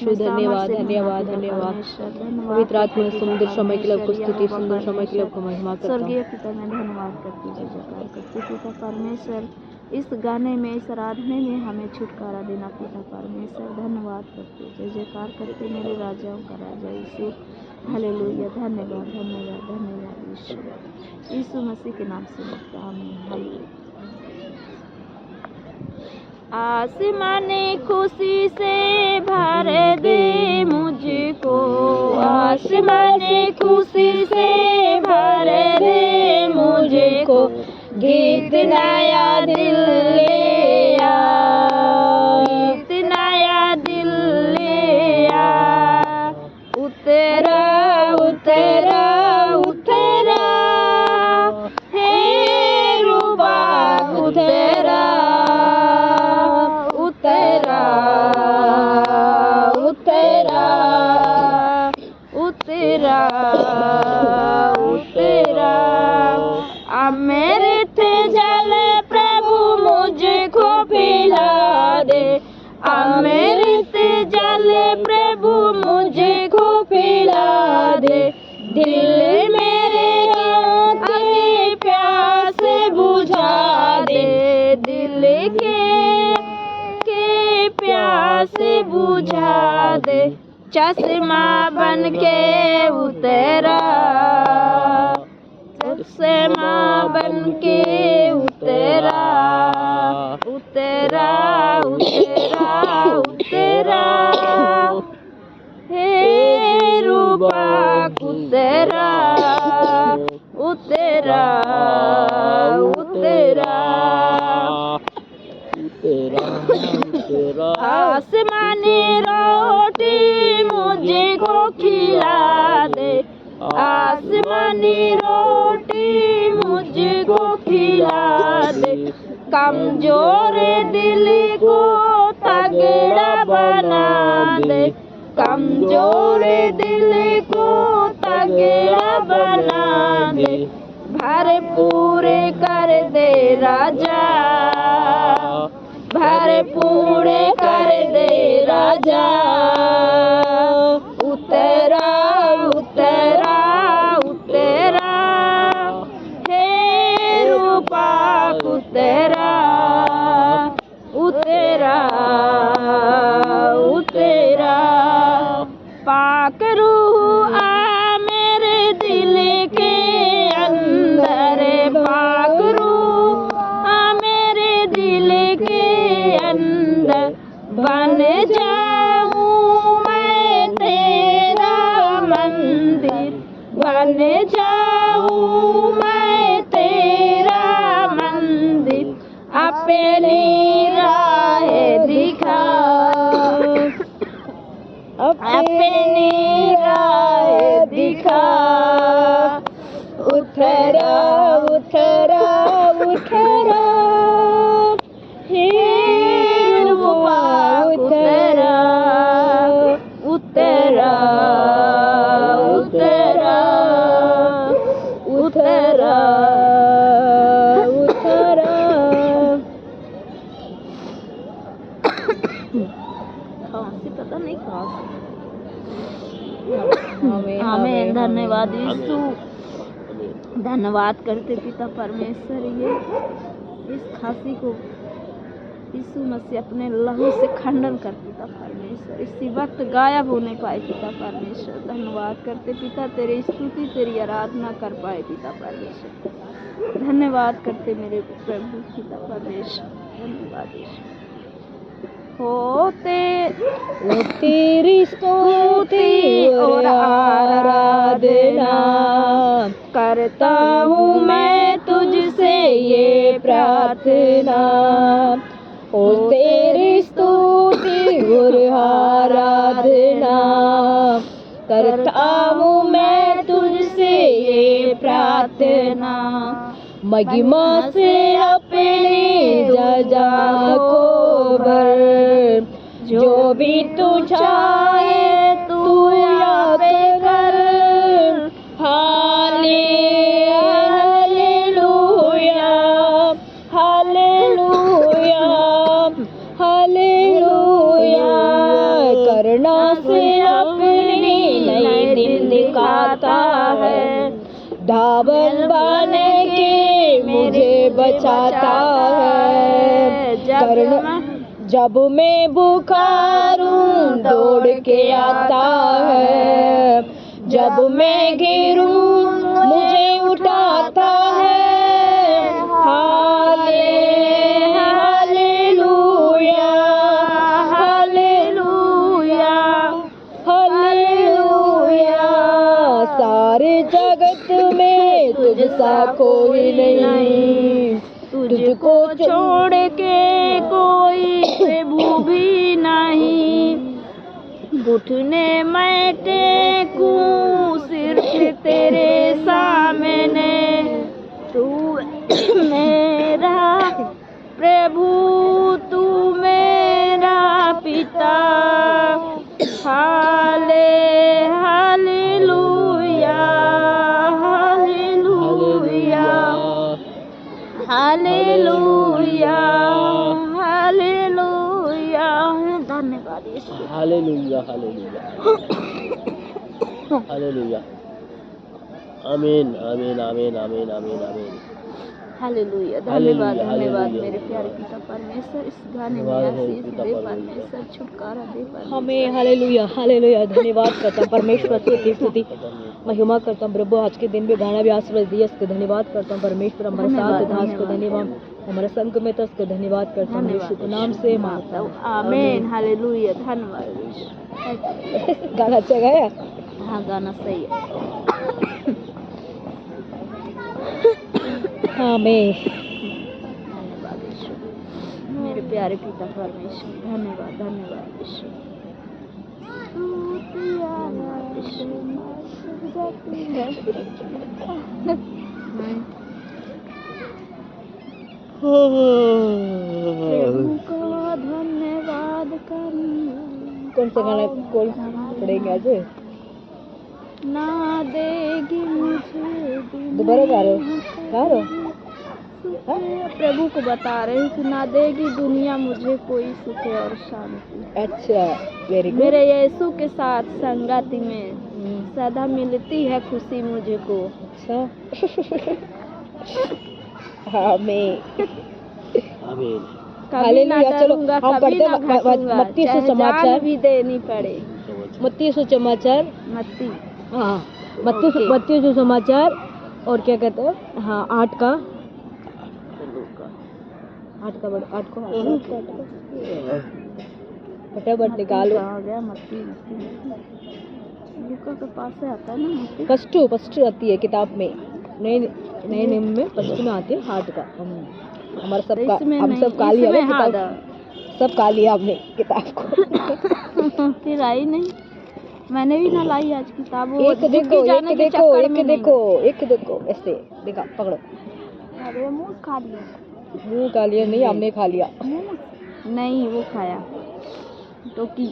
यीशु, धन्यवाद धन्यवाद धन्यवाद। पवित्र आत्मा, सुंदर समय के लिए आपको स्तुति, सुंदर समय के लिए आपको महिमा करता हूँ। स्वर्गीय पिता, मैं धन्यवाद करती हूँ, जयकार करती हूँ पिता परमेश्वर। इस गाने में, इस आराधने में हमें छुटकारा देना पिता परमेश्वर, धन्यवाद करते, जय जयकार करते मेरे राजाओं का राजा यीशु, हालेलुया। धन्यवाद धन्यवाद धन्यवाद यीशु, यीशु मसीह के नाम से मांगते हैं, आमीन, हालेलुया। आसमाने खुशी से भर दे मुझको, आसमाने खुशी से भर दे मुझको, गीत नया दिल ले आ, गीत नया दिल ले आ, उतरा उतरा उतरा हे रूबा, उतरा उतरा उतरा उतरा उतरा, अमृत जल प्रभु मुझको पिला दे, अमृत जल प्रभु मुझको पिला दे, दिल मेरे के प्यास बुझा दे, दिल के प्यास बुझा दे, चश्मा बन के उतरा, चश्मा बन के उतरा, उतरा उतरा उतरा, हे रूबा उतरा उतरा उतरा, आसमानी रोटी मुझको खिला दे, आसमानी रोटी मुझको खिला दे, कमजोर दिल को तगड़ा बना दे, कमजोर दिल को तगड़ा बना दे, भरपूर कर दे राजा, भरपूर कर दे राजा, उतरा उतरा उतरा, हे रूपा उतरा उतरा उतरा, पाक रूह आ मेरे दिल के अंदर, पाक रूह आ मेरे दिल के अंदर, बन जाऊं मैं तेरा मंदिर, बन जाऊं मैं तेरा मंदिर, अपनी राह दिखा, अपनी राह दिखा, उतरा उतरा उतरा, हे रूबा उतरा उतरा उतरा उतरा उतरा, खांसी पता नहीं कहाँ से। आमीन, धन्यवाद यीशु, धन्यवाद करते पिता परमेश्वर, ये इस खांसी को यीशु मसीह अपने लहू से खंडन कर पिता परमेश्वर, इसी वक्त गायब होने पाए पिता परमेश्वर, धन्यवाद करते पिता, तेरी स्तुति तेरी आराधना कर पाए पिता परमेश्वर, धन्यवाद करते मेरे प्रभु पिता परमेश्वर, धन्यवाद यीशु। होते तेरी स्तुति और आराधना करता हूँ मैं तुझसे ये प्रार्थना, ओ तेरी स्तुति और आराधना करता हूँ मैं तुझसे ये प्रार्थना, महिमा से अपनी जजा को भर, जो भी तू चाहे तू याद कर, हालेलुया हालेलुया हालेलुया, प्रेरणा से अपनी नई दिन दिखाता है, धावन बन के मुझे बचाता है। जब मैं बुखारूं दौड़ के आता है, जब मैं गिरूं मुझे उठाता है। हालेलुया हालेलुया हालेलुया, सारे जगत में तुझसा कोई नहीं, तुझको छोड़ के कोई प्रभु भी नहीं। घुटने मैं टेकूं सिर्फ तेरे सामने, तू मेरा प्रभु, तू मेरा पिता। Hallelujah hallelujah hallelujah hallelujah. धन्यवाद यीशु। Hallelujah hallelujah hallelujah. आमीन आमीन आमीन आमीन आमीन आमीन। हालेलुया। धन्यवाद धन्यवाद मेरे प्यारे पिता परमेश्वर, इस गाने में आशीष दे परमेश्वर, छुटकारा दे परमेश्वर। हमें हालेलुया हालेलुया धन्यवाद करता हूँ परमेश्वर, स्तुति महिमा करता हूँ प्रभु। आज के दिन भी गाना भी आशीर्वाद दिया, इसके धन्यवाद करता हूँ परमेश्वर। हमारे साथ था, इसको धन्यवाद। हमारे संघ में था, इसको धन्यवाद करता हूँ यीशु के नाम से मांगता हूँ, आमीन। हालेलुया। धन्यवाद यीशु। गाना अच्छा गाया? हाँ, गाना सही है। आमीन। धन्यवाद यीशु, मेरे प्यारे पिता परमेश्वर। धन्यवाद धन्यवाद यीशु। धन्यवाद यीशु। प्रभु का धन्यवाद करना। कौन सा गाना कौन पढ़ेंगे आज? ना देगी मुझे दोबारा गा रहे हो? प्रभु को बता रहे हैं कि ना देगी दुनिया मुझे कोई सुख और शांति। अच्छा, वेरी गुड। मेरे यीशु के साथ संगति में सदा मिलती है खुशी मुझको। अच्छा। आमीन आमीन। कभी ना चलो डरूंगा, हम कभी ना पढ़ते घटूंगा, मत्ती चाहे सुसमाचार जान भी देनी पड़े। मत्ती सुसमाचार, मत्ती, हाँ मत्ती सुसमाचार और क्या कहते हैं, हाँ 8 का फटाफट निकालो। आ गया मत्ती। लूका के पास से आता है ना मत्ती। फर्स्ट आती है किताब में, नए नियम में फर्स्ट में आती है 8 का। हमारा सबका हम सब का लिया किताब, सब का लिया हमने किताब को। फिर आई नहीं, मैंने भी ना लाई आज किताब। एक देखो ऐसे देखा, पकड़ो। अरे मुँह खा लिया, मुँह खा लिया नहीं, हमने खा लिया। नहीं, वो खाया टोकी,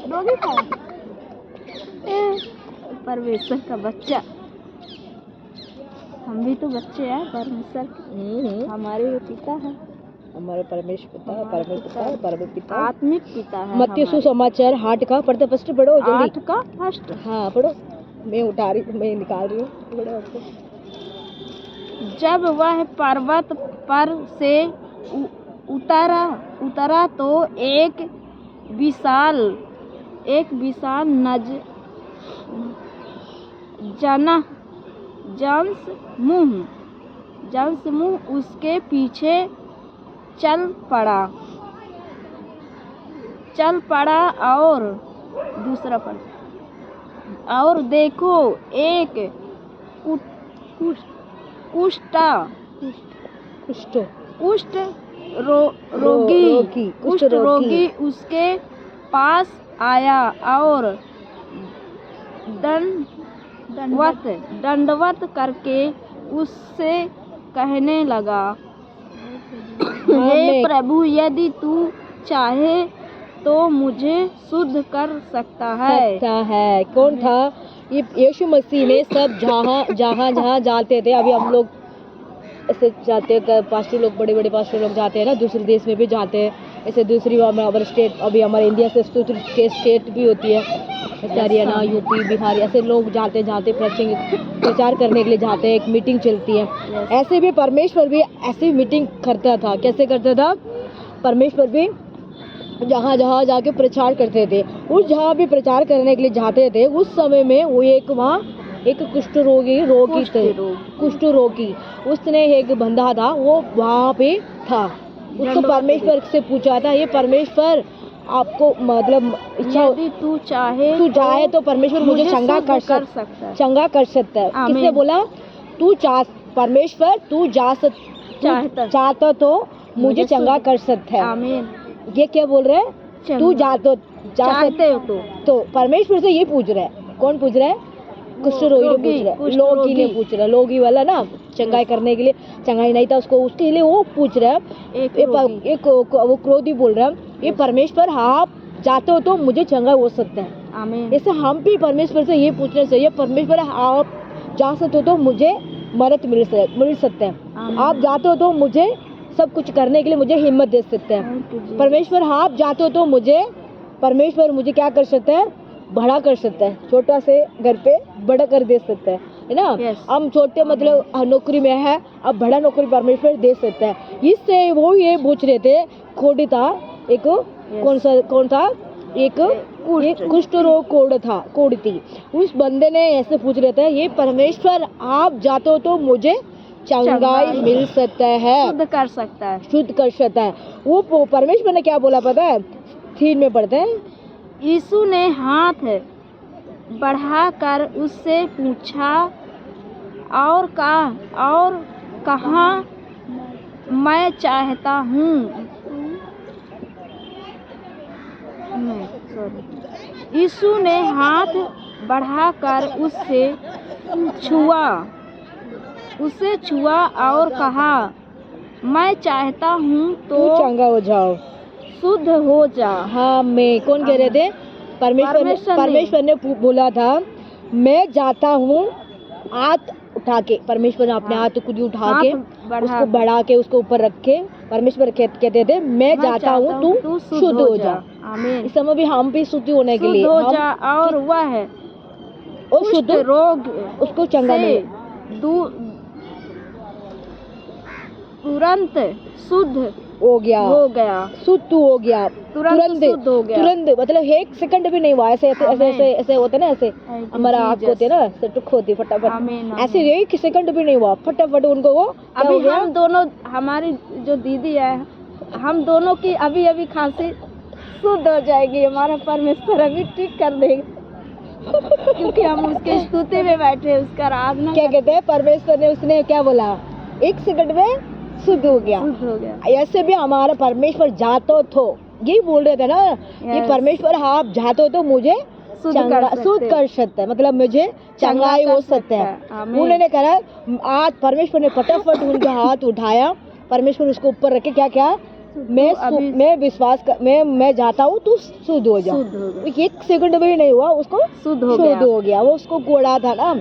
डोगी खाया। परमेश्वर का बच्चा, हम भी तो बच्चे हैं परमेश्वर के। हमारे वो पिता है, हमारे परमेश्वर पिता आत्मिक पिता है। मत्ती सुसमाचार 8 का पढ़ते, फर्स्ट पढ़ो जल्दी। 8 का फर्स्ट, हाँ पढ़ो, मैं निकाल रही हूँ, पढ़ो आपको। जब वह पर्वत पर से उतरा तो एक विशाल जंस मुँह उसके पीछे चल पड़ा और दूसरा पड़ा। और देखो एक कुष्ठ रोगी उसके पास आया और दंडवत करके उससे कहने लगा, हे प्रभु, यदि तू चाहे तो मुझे शुद्ध कर सकता है। कौन था? ये यीशु मसीह ने सब जहाँ जाते थे। अभी हम लोग ऐसे जाते हैं, पास्टर लोग, बड़े पास्टर लोग जाते हैं ना, दूसरे देश में भी जाते हैं, ऐसे दूसरी हमारे स्टेट, अभी हमारे इंडिया से स्टेट भी होती है, जैसे हरियाणा, यूपी, बिहार, ऐसे लोग जाते प्रचार करने के लिए जाते हैं, एक मीटिंग चलती है। ऐसे भी परमेश्वर भी ऐसी मीटिंग करता था। कैसे करता था? परमेश्वर भी जहाँ जहाँ जाके प्रचार करते थे, उस जहाँ भी प्रचार करने के लिए जाते थे, उस समय में वो वहाँ एक कुष्ठ रोगी उसने एक बंदा था, वो वहाँ पे था। उसको परमेश्वर से पूछा था, ये परमेश्वर आपको मतलब इच्छा, यदि तू चाहे तो परमेश्वर मुझे चंगा कर सकता है। किसने बोला? परमेश्वर तू चाहता तो मुझे चंगा कर सकता है। आमीन। ये क्या बोल रहे हैं? तू चाहते हो तो परमेश्वर से ये पूछ रहा है। कौन पूछ रहा है? कुष्ठ रोगी पूछ रहा है, लोगी ने पूछ रहा है, लोगी वाला ना, चंगाई करने के लिए, चंगाई नहीं था उसको, उसके लिए वो पूछ रहा है। वो क्रोधी बोल रहा है, ये परमेश्वर आप चाहते हो तो मुझे चंगा हो सकता है। आमीन। ऐसे हम भी परमेश्वर से ये पूछना चाहिए, परमेश्वर आप जा सकते हो तो मुझे मदद मिल सकता है, आप जाते हो तो मुझे सब कुछ करने के लिए मुझे हिम्मत दे सकते हैं। परमेश्वर आप जाते हो तो परमेश्वर मुझे क्या कर सकता है? बड़ा कर सकता है, छोटा से घर पे बड़ा कर दे सकता है ना। हम छोटे मतलब नौकरी में है, अब बड़ा नौकरी परमेश्वर दे सकता है। इससे वो ये पूछ रहे थे, खोड़ी था एक, कौन था? एक कुष्ठ रोग कोढ़ थी। उस बंदे ने ऐसे पूछ रहे थे, ये परमेश्वर आप जाते हो तो मुझे चंगाई मिल सकता है, शुद्ध कर सकता है। वो परमेश्वर ने क्या बोला पता है? 3 में पढ़ते हैं। यीशु ने हाथ बढ़ाकर उससे पूछा, और कहा मैं चाहता हूँ। यीशु ने हाथ बढ़ाकर उससे छुआ और कहा, मैं चाहता हूँ तो चंगा हो जाओ, शुद्ध हो जा। हाँ, मैं कौन कह रहे थे? परमेश्वर ने बोला था, मैं जाता हूँ। हाथ उठा के, परमेश्वर ने अपने हाथ खुद उठा के उसको बढ़ा के उसको ऊपर रख के परमेश्वर कहते थे, मैं जाता हूँ तू शुद्ध हो जा। आमीन। इस समय भी हम भी शुद्ध होने के लिए हो जा, और वह शुद्ध रोग उसको चंगा मिले, तुरंत शुद्ध हो गया, शुद्ध हो गया, तुरंत मतलब 1 सेकंड भी नहीं हुआ। ऐसे होते ना, ऐसे हमारा आँख होते है ना, टुक होती फटाफट, ऐसे 1 सेकंड भी नहीं हुआ, फटाफट उनको वो क्या हो गया। हम दोनों, हमारी जो दीदी है, हम दोनों की अभी खांसी शुद्ध हो जाएगी। हमारा परमेश्वर अभी ठीक कर देगा, क्योंकि हम उसके स्तुति में बैठे, उसका आराधना। क्या कहते हैं? परमेश्वर ने उसने क्या बोला? 1 सेकंड में शुद्ध हो गया। ऐसे भी हमारा परमेश्वर जातो तो ये बोल रहे थे ना, ये परमेश्वर आप जाते हो तो मुझे शुद्ध कर सकता है, मतलब मुझे चंगाई हो सकता है। उन्होंने कहा, आज परमेश्वर ने फटाफट उनका हाथ उठाया, परमेश्वर उसको ऊपर रखे, क्या मैं विश्वास कर, मैं जाता हूँ तू शुद्ध हो जा। 1 सेकंड भी नहीं हुआ, उसको शुद्ध हो गया। वो उसको कोड़ा था ना,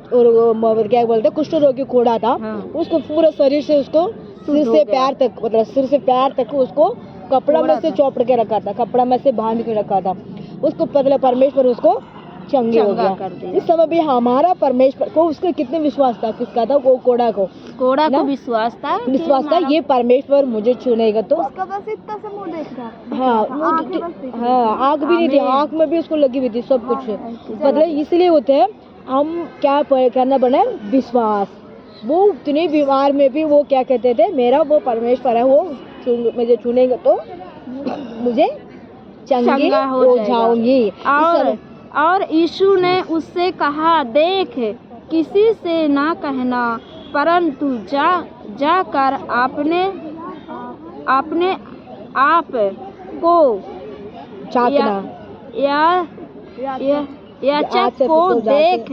और क्या बोलते, कुष्ठ रोगी कोड़ा था। उसको पूरे शरीर से, उसको सिर से पैर तक उसको कपड़ा में से चौपड़ के रखा था, कपड़ा में से बांध के रखा था उसको, मतलब परमेश्वर उसको चंगा हो गया। इस समय भी हमारा परमेश्वर को, उसको कितने विश्वास था, किसका था? वो कोड़ा को विश्वास था, ये परमेश्वर मुझे छूनेगा तो। उसका बस इतना सा मुंह देख रहा, हाँ, आँख भी नहीं थी, आँख में भी उसको लगी हुई थी सब कुछ। मतलब इसलिए होते हैं, हम क्या करना बने? विश्वास। वो इतने बीमार में भी वो क्या कहते थे? मेरा वो परमेश्वर है, वो मुझे छूनेगा तो मुझे चंगी हो जाऊंगी। और यीशु ने उससे कहा, देख, किसी से ना कहना, परंतु जाकर अपने आप को याचक को देख,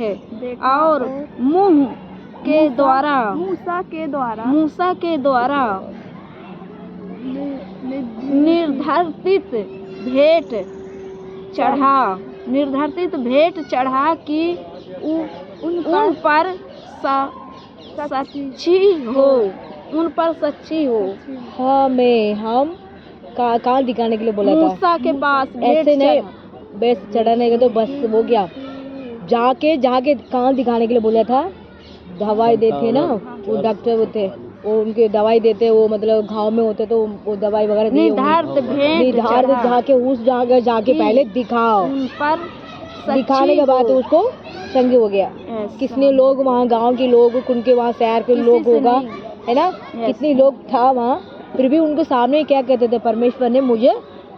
और मूसा के द्वारा निर्धारित भेंट चढ़ा कि उन पर सच्ची हो। हम कहाँ दिखाने के लिए बोला था? मूसा के पास ऐसे नहीं, बेस चढ़ाने के तो बस वो क्या जाके कहाँ दिखाने के लिए बोला था? दवाई देते ना वो डॉक्टर होते, वो उनके दवाई देते, वो मतलब घाव में होते तो वो दवाई वगैरह दिए निधार जाके उस जगह जाके पहले दिखाओ, पर दिखाने के बाद उसको चंगी हो गया। कितने लोग वहाँ गांव के लोग, उनके वहाँ शहर के लोग होगा है ना, कितने लोग था वहाँ, फिर भी उनको सामने क्या कहते थे? परमेश्वर ने मुझे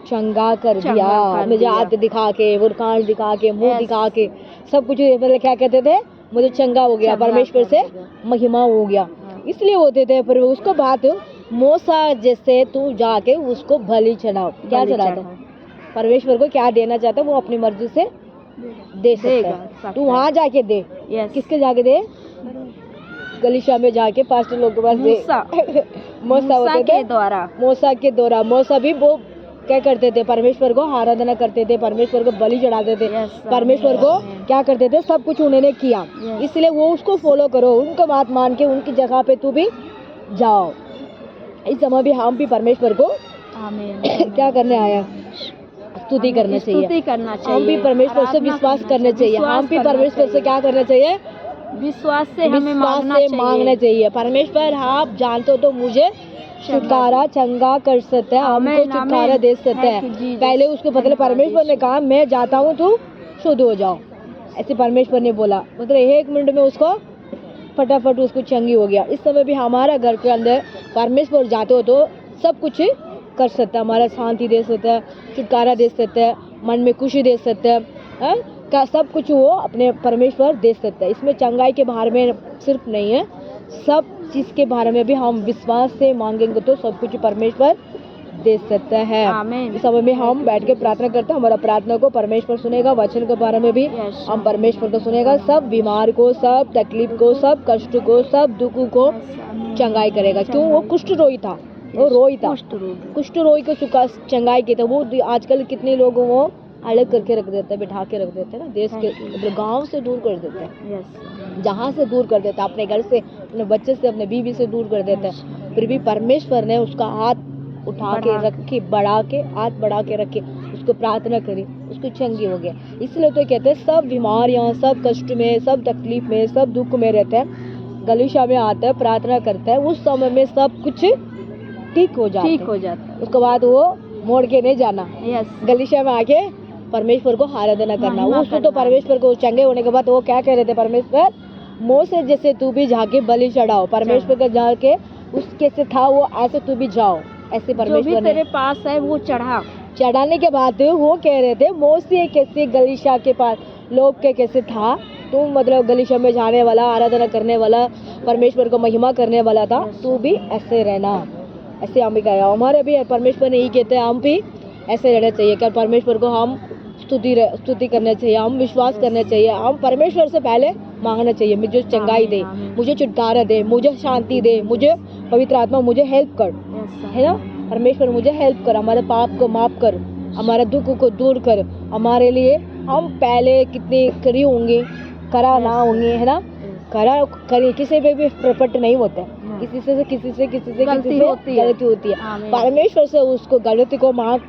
चंगा कर दिया, मुझे हाथ दिखा के, वो कान दिखा के, मुंह दिखा के, सब कुछ मतलब क्या कहते थे? मुझे चंगा हो गया, परमेश्वर से महिमा हो गया, इसलिए होते थे। पर उसको बात मूसा जैसे तू जाके उसको बलि चढ़ाओ, क्या चढ़ाता? परमेश्वर को क्या देना चाहता वो अपनी मर्जी से दे सकता है। तू वहाँ जाके दे, किसके जाके दे? गलीशा में जाके पास्टर लोग के पास दे। मूसा होते थे, मूसा के द्वारा मूसा भी वो क्या करते थे? परमेश्वर को आराधना करते थे, परमेश्वर को बलि चढ़ाते थे, परमेश्वर को क्या करते थे? सब कुछ उन्होंने किया, इसलिए वो उसको फॉलो करो, उनका बात मान के उनकी जगह पे तू भी जाओ। इस समय भी हम भी परमेश्वर को क्या करने आया? स्तुति करना चाहिए, हम भी परमेश्वर से विश्वास करना चाहिए, हम भी परमेश्वर से क्या करना चाहिए? विश्वास से हमें मांगना चाहिए। परमेश्वर आप जानते हो तो मुझे छुटकारा चंगा कर सकता है, हमको छुटकारा दे सकता है। पहले उसके बदले परमेश्वर ने कहा मैं जाता हूँ तू शुद्ध हो जाओ, ऐसे परमेश्वर ने बोला, मतलब 1 मिनट में उसको फटाफट उसको चंगी हो गया। इस समय भी हमारा घर के अंदर परमेश्वर जाते हो तो सब कुछ कर सकता है, हमारा शांति दे सकता है, छुटकारा दे सकता है, मन में खुशी दे सकता है, का सब कुछ वो अपने परमेश्वर दे सकता है। इसमें चंगाई के बारे में सिर्फ नहीं है, सब चीज़ के बारे में भी हम विश्वास से मांगेंगे तो सब कुछ परमेश्वर दे सकता है। इस समय में हम बैठ के प्रार्थना करते हैं, हमारा प्रार्थना को परमेश्वर सुनेगा, वचन के बारे में भी हम परमेश्वर को सुनेगा, सब बीमार को, सब तकलीफ को, सब कष्ट को, सब दुख को चंगाई करेगा। क्यों? वो कुष्ठ रोगी था, वो रोई था, कुष्ठ रोगी को चंगाई की था। वो आजकल कितने लोग वो अलग करके रख देते हैं, बिठा के रख देते हैं ना, देश के मतलब गांव से दूर कर देते हैं, जहाँ से दूर कर देते हैं, अपने घर से, अपने बच्चे से, अपने बीवी से दूर कर देते हैं। फिर भी परमेश्वर ने उसका हाथ उठा के रखी, बढ़ा के हाथ बढ़ा के रखे, उसको प्रार्थना करी, उसको चंगी हो गया। इसलिए तो कहते हैं सब बीमारियाँ, सब कष्ट में, सब तकलीफ में, सब दुख में रहते हैं, गलीशा में आता है, प्रार्थना करता है, उस समय में सब कुछ ठीक हो जाता है। उसके बाद वो मोड़ के नहीं जाना, गलीशा में आके परमेश्वर को आराधना करना। उसको तो परमेश्वर को चंगे होने के बाद वो क्या कह रहे थे? परमेश्वर मूसा जैसे तू भी जाके बलि चढ़ाओ, परमेश्वर का जाके उसके से था वो ऐसे तू भी जाओ, ऐसे परमेश्वर तेरे पास है वो चढ़ाने के बाद वो कह रहे थे मूसा कैसे गलीशा के पास लोग के कैसे था, तू मतलब गलीशा में जाने वाला, आराधना करने वाला, परमेश्वर को महिमा करने वाला था, तू भी ऐसे रहना। ऐसे हम भी कहा, हमारे भी परमेश्वर ने ही कहते हैं हम भी ऐसे रहना चाहिए। क्या परमेश्वर को हम स्तुति करना चाहिए, हम विश्वास करना चाहिए, हम परमेश्वर से पहले मांगना चाहिए मुझे चंगाई दे, मुझे छुटकारा दे, मुझे शांति दे, मुझे पवित्र आत्मा मुझे हेल्प कर, है ना? परमेश्वर मुझे हेल्प कर, हमारे पाप को माफ कर, हमारे दुख को दूर कर। हमारे लिए हम पहले कितने करी होंगे, करा ना होंगे, है ना? करा करी किसी पे भी प्रपट नहीं होता है, किसी से गलती होती है। परमेश्वर से उसको गलती को माफ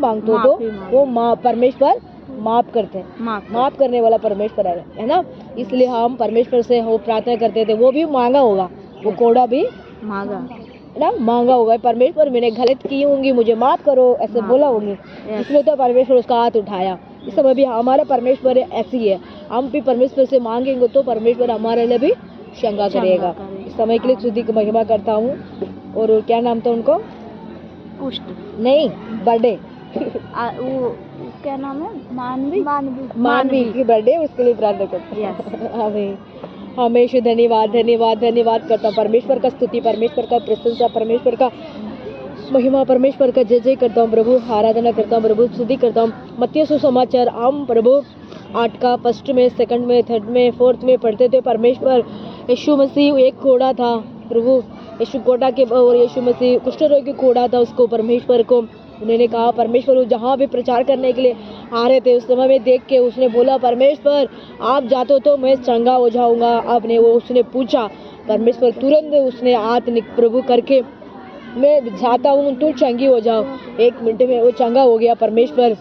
मांगते हो तो वो परमेश्वर माफ करते हैं, माफ करने वाला परमेश्वर है ना? इसलिए हम परमेश्वर से वो प्रार्थना करते थे, वो भी मांगा होगा, वो कोड़ा भी मांगा होगा, परमेश्वर मैंने गलत की होंगी, मुझे माफ करो, ऐसे बोला होंगे, इसलिए तो परमेश्वर उसका हाथ उठाया। इस समय भी हमारा परमेश्वर ऐसी है, हम भी परमेश्वर से मांगेंगे तो परमेश्वर हमारे लिए भी चंगा करेगा। इस समय के लिए स्तुति की महिमा करता हूँ। और क्या नाम था उनको? पुष्ट नहीं, बर्थडे वो क्या नाम है? मानवी की बर्थडे, उसके लिए प्रार्थना करते हैं। हमेशा धन्यवाद धन्यवाद धन्यवाद करता हूँ, परमेश्वर का स्तुति, परमेश्वर का प्रशंसा, परमेश्वर का महिमा, परमेश्वर का जय जय करता हूँ प्रभु, आराधना करता हूँ प्रभु, स्तुति करता हूँ। मत्ती सुसमाचार हम प्रभु 8 का 1 में, 2 में, 3 में, 4 में पढ़ते थे। परमेश्वर यीशु मसीह एक कोड़ा था प्रभु, यीशु कोड़ा के, और यीशु मसीह कुष्ठ रोगी कोड़ा था, उसको परमेश्वर को उन्होंने कहा, परमेश्वर वो जहाँ भी प्रचार करने के लिए आ रहे थे उस समय में देख के उसने बोला परमेश्वर आप जाते हो तो मैं चंगा हो जाऊंगा। आपने वो उसने पूछा, परमेश्वर तुरंत उसने हाथ प्रभु करके मैं चाहता हूँ तू चंगी हो जाओ। 1 मिनट में वो चंगा हो गया परमेश्वर।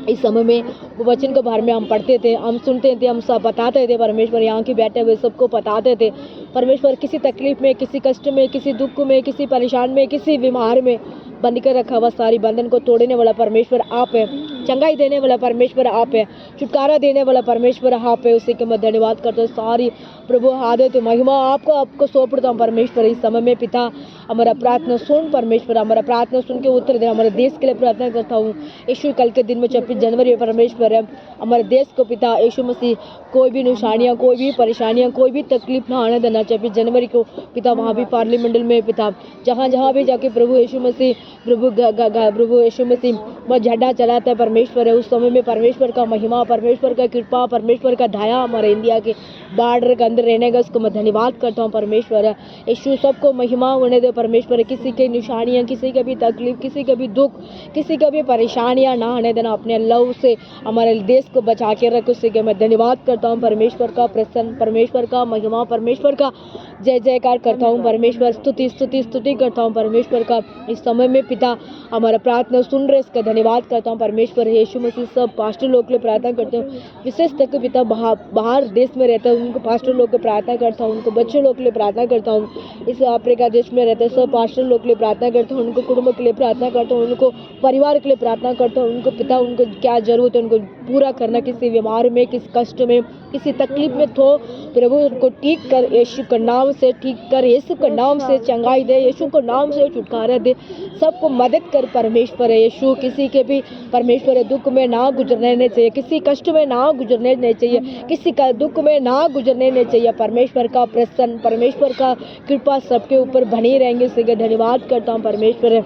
इस समय में वो वचन के बारे में हम पढ़ते थे, हम सुनते थे, हम सब बताते थे परमेश्वर, यहाँ के बैठे हुए सबको बताते थे परमेश्वर। किसी तकलीफ में, किसी कष्ट में, किसी दुख में, किसी परेशान में, किसी बीमार में बंद कर रखा हुआ सारी बंधन को तोड़ने वाला परमेश्वर आप है, चंगाई देने वाला परमेश्वर आप है, छुटकारा देने वाला परमेश्वर आप है। उसी के मैं धन्यवाद करता हूँ। सारी प्रभु आदत महिमा आपको सौंपता हूँ परमेश्वर। इस समय में पिता हमारा प्रार्थना सुन परमेश्वर, हमारा प्रार्थना सुन के उत्तर दे। हमारे देश के लिए प्रार्थना करता हूँ यीशु। कल के दिन में 26 जनवरी परमेश्वर है, हमारे देश को पिता यीशु मसीह कोई भी निशानियाँ, कोई भी परेशानियाँ, कोई भी तकलीफ ना आने देना। 26 जनवरी को पिता वहाँ भी पार्लियामेंट में पिता जहाँ भी जाके प्रभु यीशु मसीह प्रभु यीशु मसीह वह झंडा चलाता है परमेश्वर है। उस समय में परमेश्वर का महिमा, परमेश्वर का कृपा, परमेश्वर का दया हमारे इंडिया के बॉर्डर के अंदर रहने का उसको मैं धन्यवाद करता हूँ परमेश्वर है। यीशु सबको महिमा होने दे परमेश्वर है। किसी की निशानियाँ, किसी का भी तकलीफ, किसी का भी दुख, किसी का भी परेशानियाँ ना आने देना। अपने लव से हमारे देश को बचा के रख, उससे मैं धन्यवाद करता हूँ परमेश्वर का प्रसन्न, परमेश्वर का महिमा, परमेश्वर का जय जयकार करता हूँ परमेश्वर। स्तुति स्तुति स्तुति करता हूँ परमेश्वर का। इस समय में पिता हमारा प्रार्थना सुन रहे, इसका धन्यवाद करता हूँ परमेश्वर। यीशु मसीह सब पास्टर लोग के लिए प्रार्थना करते हूँ, विशेष तक पिता बाहर देश में रहते हैं उनको पास्टर लोग के प्रार्थना करता हूँ, उनको बच्चे लोग के लिए प्रार्थना करता हूँ। इस अफ्रीका देश में रहते हैं सब पास्टर लोग के लिए प्रार्थना करता हूँ, उनको कुटुंब के लिए प्रार्थना करता हूँ, उनको परिवार के लिए प्रार्थना करता हूँ। उनको पिता उनको क्या जरूरत है उनको पूरा करना। किसी बीमार में, किसी कष्ट में, किसी तकलीफ में तो प्रभु उनको ठीक कर, यीशु के नाम से ठीक कर, यीशु के नाम से चंगाई दे, यीशु के नाम से छुटकारा दे, सबको मदद कर परमेश्वर है। यीशु किसी के भी परमेश्वर है दुख में ना गुजरने नहीं चाहिए, किसी कष्ट में ना गुजरने नहीं चाहिए, किसी का दुख में ना गुजरने नहीं चाहिए। परमेश्वर का प्रसन्न, परमेश्वर का कृपा सबके ऊपर बनी रहेंगे। इसलिए धन्यवाद करता हूँ परमेश्वर है।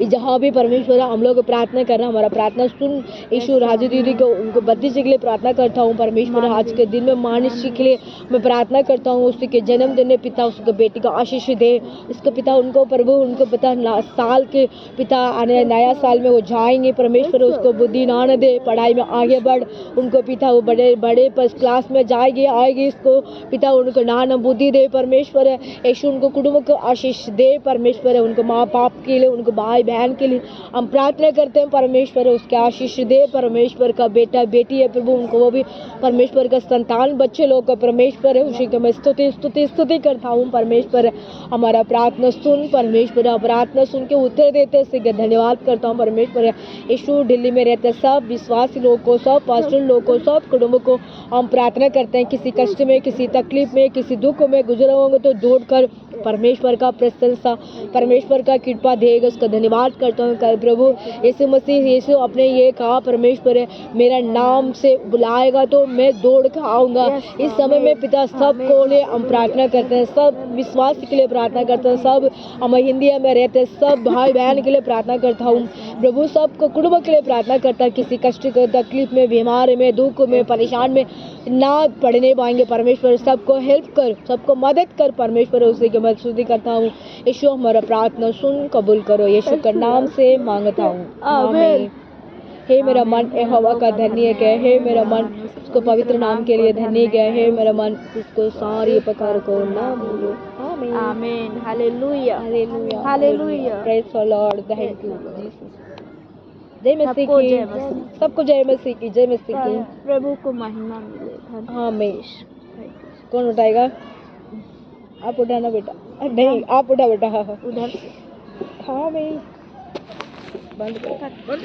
जहाँ भी परमेश्वर हम लोग प्रार्थना कर रहे हैं, हमारा प्रार्थना सुन। यीशु राजू दीदी को, उनको बत्तीस के लिए प्रार्थना करता हूँ परमेश्वर। आज के दिन में मानसी के लिए मैं प्रार्थना करता हूँ, उसके जन्मदिन में पिता उसको बेटी का आशीष दे। इसको पिता उनको प्रभु उनको पिता साल के पिता आने नया साल में वो जाएंगे परमेश्वर, उसको बुद्धि ना दे, पढ़ाई में आगे बढ़। उनको पिता वो बड़े फर्स्ट क्लास में आएगी इसको पिता उनको नाना बुद्धि दे परमेश्वर है। यीशु उनको कुटुंब को आशीष दे परमेश्वर है। उनको माँ बाप के लिए, उनको भाई बहन के लिए हम प्रार्थना करते हैं परमेश्वर, उसके आशीष दे। परमेश्वर का बेटा बेटी है प्रभु, उनको वो भी परमेश्वर का संतान बच्चे लोग का परमेश्वर है। उसी को मैं स्तुति करता हूँ परमेश्वर। हमारा प्रार्थना सुन परमेश्वर, प्रार्थना सुन के उत्तर देते हैं, धन्यवाद करता हूँ परमेश्वर। यीशु दिल्ली में रहते सब विश्वासी लोग को, सब पास्टर लोग को, सब कुटुंब को हम प्रार्थना करते हैं। किसी कष्ट में, किसी तकलीफ में, किसी दुख में गुजरे होंगे तो जोड़ कर परमेश्वर का प्रशंसा, परमेश्वर का कृपा देगा, उसका धन्यवाद करता हूँ प्रभु। यीशु मसीह यीशु अपने ये कहा परमेश्वर है मेरा नाम से बुलाएगा तो मैं दौड़ कर आऊँगा। इस समय में पिता सबको लिए हम प्रार्थना करते हैं, सब विश्वास के लिए प्रार्थना करते हैं, सब हम इंडिया में रहते हैं सब भाई बहन के लिए प्रार्थना करता हूँ प्रभु। सबको कुटुंब के लिए प्रार्थना करता है, किसी कष्ट को, तकलीफ में, बीमार में, दुख में, परेशान में ना पढ़ने पाएंगे परमेश्वर, सबको हेल्प कर, सबको मदद कर परमेश्वर। उसी के मैं स्तुति करता हूँ। यीशु हमारा प्रार्थना सुन, कबूल करो, यीशु के नाम से मांगता हूँ, आमीन। हे मेरा मन यहोवा का धन्य है, हे मेरा मन उसको पवित्र नाम के लिए धन्य है, हे मेरा मन उसको सारी प्रकार को ना भूलो, आमीन आमीन। Hallelujah, hallelujah, hallelujah. Praise the Lord, thank you Jesus. जय मसीह सबको की, जय मसीह। सबको जय मसीह की, जय मसीह की, प्रभु को महिमा मिले। आमीन। कौन उठाएगा? आप उठाना बेटा, नहीं आप उठा बेटा। हाँ उधर से हाँ मैं बंद कर।